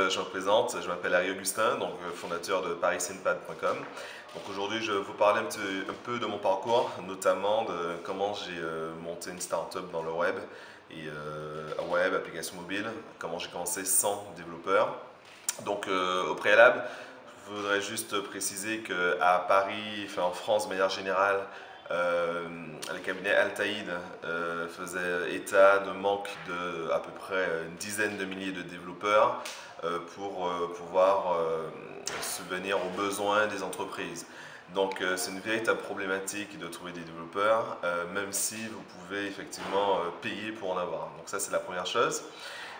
je me présente, je m'appelle Harry Augustin, donc fondateur de ParisSynPad.com. Donc aujourd'hui, je vais vous parler un peu de mon parcours, notamment de comment j'ai monté une start-up dans le web et web, application mobile, comment j'ai commencé sans développeur. Donc au préalable, je voudrais juste préciser qu'à Paris, enfin en France de manière générale, le cabinet Altaïd faisait état de manque de à peu près une dizaine de milliers de développeurs pour pouvoir subvenir aux besoins des entreprises. Donc c'est une véritable problématique de trouver des développeurs, même si vous pouvez effectivement payer pour en avoir. Donc ça c'est la première chose.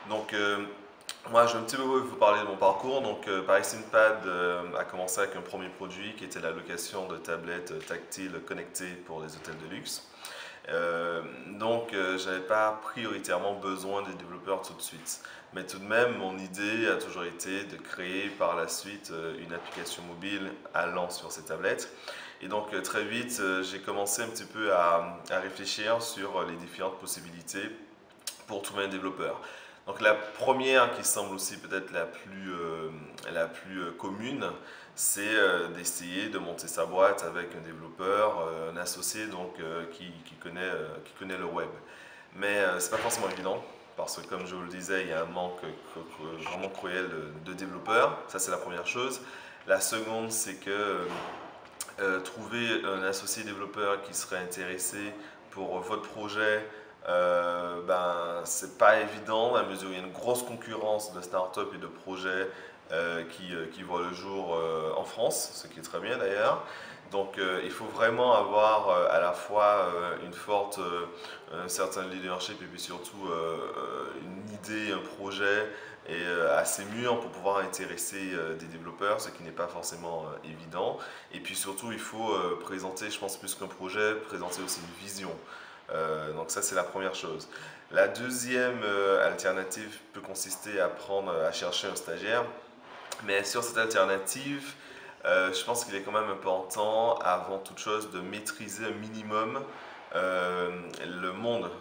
Donc moi, je vais un petit peu vous parler de mon parcours. Donc, ParisSynPad a commencé avec un premier produit qui était la location de tablettes tactiles connectées pour les hôtels de luxe. Je n'avais pas prioritairement besoin de développeurs tout de suite. Mais tout de même, mon idée a toujours été de créer par la suite une application mobile allant sur ces tablettes. Et donc, très vite, j'ai commencé un petit peu à réfléchir sur les différentes possibilités pour trouver un développeur. Donc la première qui semble aussi peut-être la plus commune, c'est d'essayer de monter sa boîte avec un développeur, un associé donc, qui connaît le web. Mais ce n'est pas forcément évident parce que comme je vous le disais, il y a un manque vraiment cruel de développeurs. Ça c'est la première chose. La seconde, c'est que trouver un associé développeur qui serait intéressé pour votre projet, c'est pas évident à mesure où il y a une grosse concurrence de startups et de projets qui voient le jour en France, ce qui est très bien d'ailleurs. Donc il faut vraiment avoir à la fois un certain leadership et puis surtout une idée, un projet et assez mûr pour pouvoir intéresser des développeurs, ce qui n'est pas forcément évident. Et puis surtout, il faut présenter, je pense plus qu'un projet, présenter aussi une vision. Donc ça c'est la première chose. La deuxième alternative peut consister à chercher un stagiaire, mais sur cette alternative, je pense qu'il est quand même important avant toute chose de maîtriser un minimum le monde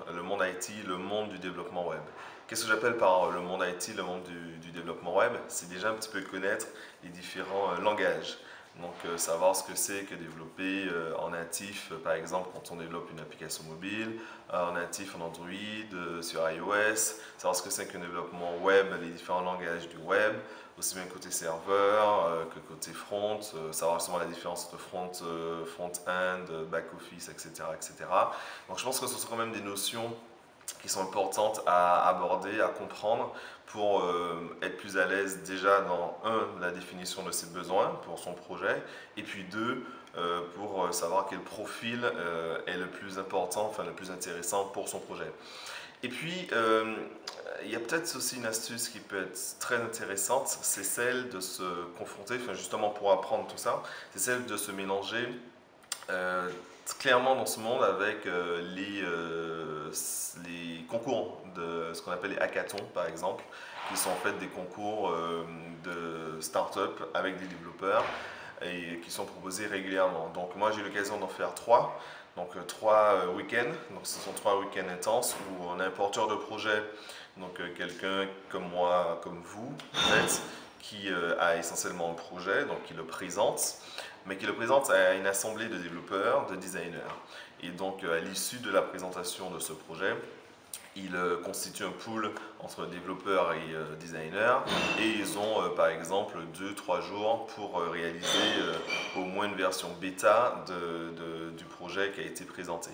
IT, le monde du développement web. Qu'est-ce que j'appelle par le monde IT, le monde du développement web? C'est déjà un petit peu connaître les différents langages. Donc savoir ce que c'est que développer en natif, par exemple quand on développe une application mobile, en natif en Android, sur iOS, savoir ce que c'est qu'un développement web, les différents langages du web, aussi bien côté serveur que côté front, savoir justement la différence entre front-end, back-office, etc., etc. Donc je pense que ce sont quand même des notions qui sont importantes à aborder, à comprendre pour être plus à l'aise déjà dans la définition de ses besoins pour son projet et puis pour savoir quel profil est le plus important, enfin le plus intéressant pour son projet. Et puis, il y a peut-être aussi une astuce qui peut être très intéressante, c'est celle de se confronter, enfin justement pour apprendre tout ça, c'est celle de se mélanger clairement dans ce monde avec les concours de ce qu'on appelle les hackathons par exemple, qui sont en fait des concours de start-up avec des développeurs et qui sont proposés régulièrement. Donc moi j'ai eu l'occasion d'en faire trois. Donc trois week-ends, donc ce sont 3 week-ends intenses où on a un porteur de projet, donc quelqu'un comme moi, comme vous peut-être, qui a essentiellement un projet, donc qui le présente, mais qui le présente à une assemblée de développeurs, de designers. Et donc à l'issue de la présentation de ce projet, il constitue un pool entre développeurs et designers et ils ont par exemple 2-3 jours pour réaliser au moins une version bêta du projet qui a été présenté.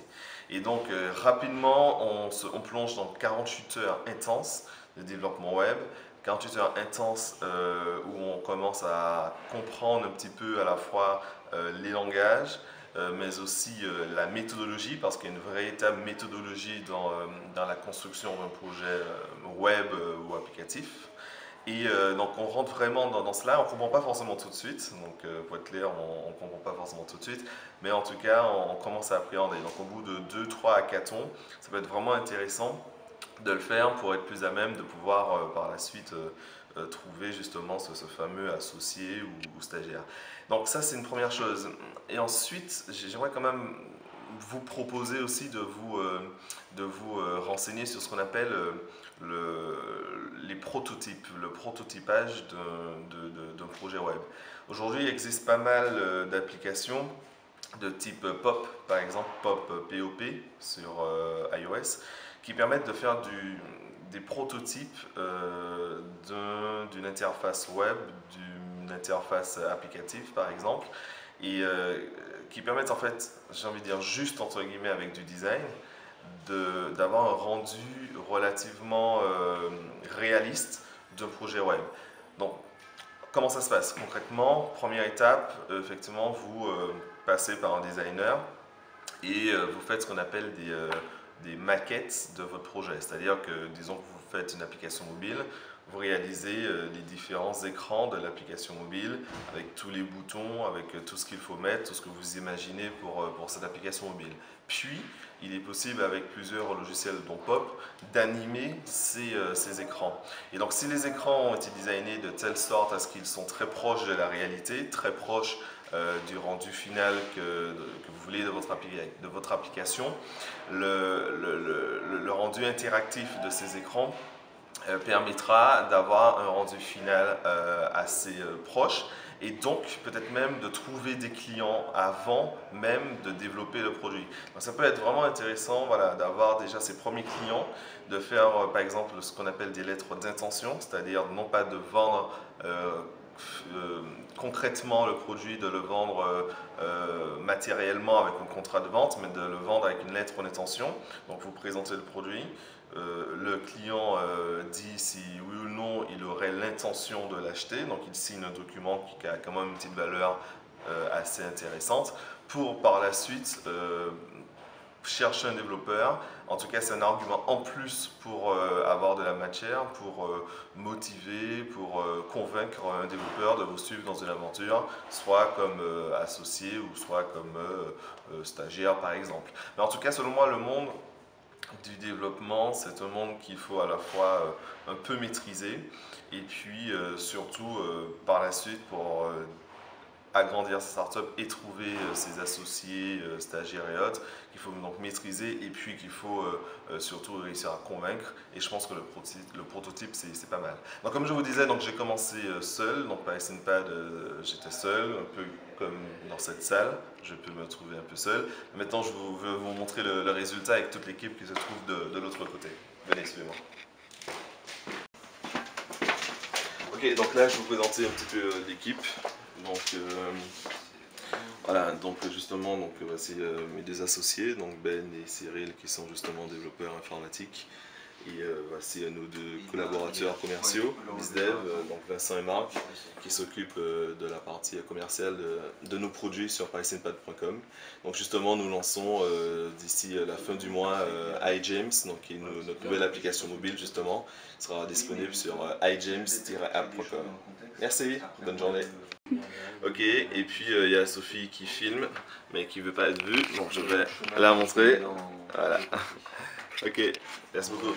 Et donc rapidement on plonge dans 48 heures intenses de développement web, 48 heures intenses où on commence à comprendre un petit peu à la fois les langages, mais aussi la méthodologie, parce qu'il y a une véritable méthodologie dans la construction d'un projet web ou applicatif. Et donc on rentre vraiment dans cela, on ne comprend pas forcément tout de suite, donc pour être clair, on ne comprend pas forcément tout de suite, mais en tout cas on commence à appréhender. Donc au bout de 2-3 hackathons, ça peut être vraiment intéressant de le faire pour être plus à même de pouvoir par la suite trouver justement ce fameux associé ou stagiaire. Donc ça c'est une première chose. Et ensuite j'aimerais quand même vous proposer aussi de vous renseigner sur ce qu'on appelle les prototypes, le prototypage d'un projet web. Aujourd'hui, il existe pas mal d'applications de type POP, par exemple POP sur iOS, qui permettent de faire des prototypes d'une interface web, d'une interface applicative par exemple, et qui permettent en fait, j'ai envie de dire juste entre guillemets avec du design, d'avoir un rendu relativement réaliste d'un projet web. Donc, comment ça se passe concrètement? Première étape, effectivement, vous passez par un designer et vous faites ce qu'on appelle des maquettes de votre projet. C'est-à-dire que, disons que vous faites une application mobile, vous réalisez les différents écrans de l'application mobile avec tous les boutons, avec tout ce qu'il faut mettre, tout ce que vous imaginez pour cette application mobile. Puis, il est possible avec plusieurs logiciels dont Pop d'animer ces écrans. Et donc, si les écrans ont été designés de telle sorte à ce qu'ils sont très proches de la réalité, très proches du rendu final que vous voulez de votre application, le rendu interactif de ces écrans permettra d'avoir un rendu final assez proche et donc peut-être même de trouver des clients avant même de développer le produit. Donc ça peut être vraiment intéressant, voilà, d'avoir déjà ses premiers clients, de faire par exemple ce qu'on appelle des lettres d'intention, c'est-à-dire non pas de vendre concrètement le produit, de le vendre matériellement avec un contrat de vente, mais de le vendre avec une lettre d'intention. Donc vous présentez le produit, le client dit si oui ou non il aurait l'intention de l'acheter, donc il signe un document qui a quand même une petite valeur assez intéressante pour par la suite chercher un développeur. En tout cas, c'est un argument en plus pour avoir de la matière, pour motiver, pour convaincre un développeur de vous suivre dans une aventure, soit comme associé ou soit comme stagiaire par exemple. Mais en tout cas, selon moi, le monde du développement, c'est un monde qu'il faut à la fois un peu maîtriser et puis surtout par la suite pour agrandir sa startup et trouver ses associés, stagiaires et autres, qu'il faut donc maîtriser et puis qu'il faut surtout réussir à convaincre. Et je pense que le prototype, c'est pas mal. Donc comme je vous disais, j'ai commencé seul, donc par SNPad, j'étais seul, un peu comme dans cette salle, je peux me trouver un peu seul. Maintenant, je veux vous montrer le résultat avec toute l'équipe qui se trouve de l'autre côté. Venez, suivez-moi. Ok, donc là, je vais vous présenter un petit peu l'équipe. Donc voilà, donc justement, voici mes deux associés, donc Ben et Cyril qui sont justement développeurs informatiques. Et voici nos deux collaborateurs commerciaux, BizDev, donc Vincent et Marc, qui s'occupent de la partie commerciale de nos produits sur PySynPad.com. Donc justement, nous lançons d'ici la fin du mois iJames, donc qui est notre nouvelle application mobile justement, qui sera disponible sur ijames-app.com. Merci, bonne journée. Ok, et puis il y a Sophie qui filme, mais qui ne veut pas être vue, donc je vais la montrer. Voilà. Ok, merci beaucoup.